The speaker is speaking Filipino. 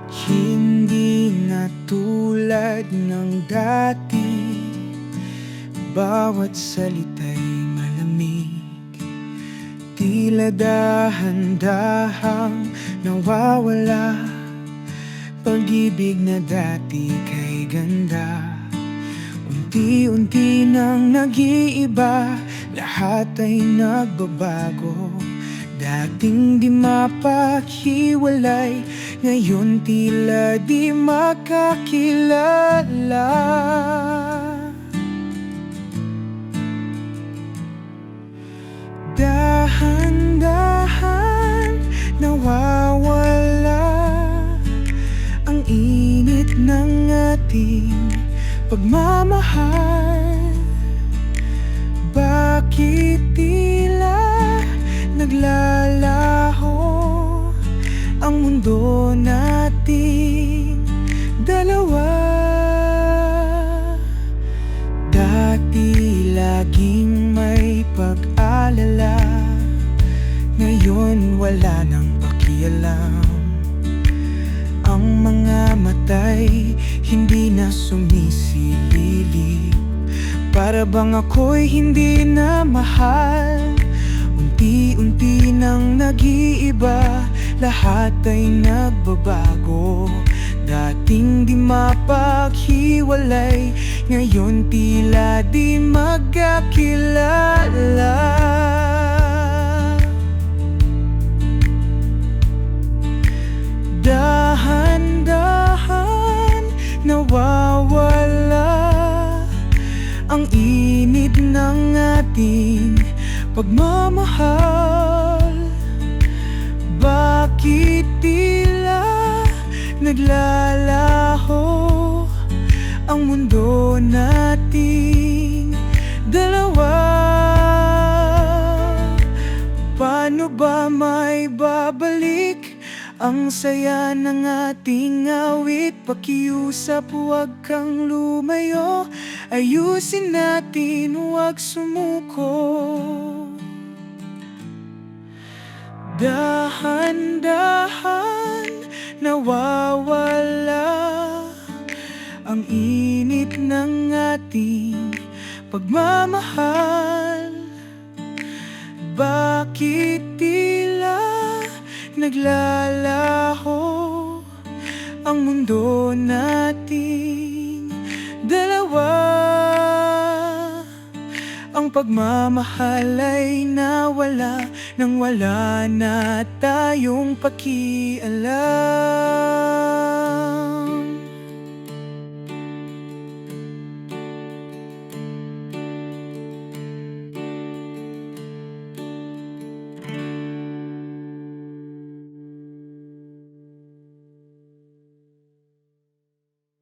Hindi na tulad ng dati, bawat salita'y malamig. Tila dahan-dahang nawawala, pag-ibig na dati kay ganda. Unti-unti nang nag-iiba, lahat ay nagbabago. Dating di mapaghiwalay, ngayon tila di makakilala. Dahan-dahan nawawala ang init ng ating pagmamahal. Bakit tila naglalaho ang mundo nating dalawa? Dati laging may pag-alala, ngayon wala nang pakialam. Ang mga matay hindi na sumisilip, para bang ako'y hindi na mahal. Unti-unti nang nag-iiba, lahat ay nagbabago. Dating di mapaghiwalay, ngayon tila di magkakilala. Dahan-dahan nawawala ang init ng ating pagmamahal. Bakit tila naglalaho ang mundo nating dalawa? Paano ba may babalik ang saya ng ating awit? Pakiusap, huwag kang lumayo, ayusin natin, huwag sumuko. Dahan-dahan nawawala ang init ng ating pagmamahal. Bakit tila naglalaho ang mundo nating dalawa? Ang pagmamahal ay nawala nang wala na tayong pakialam.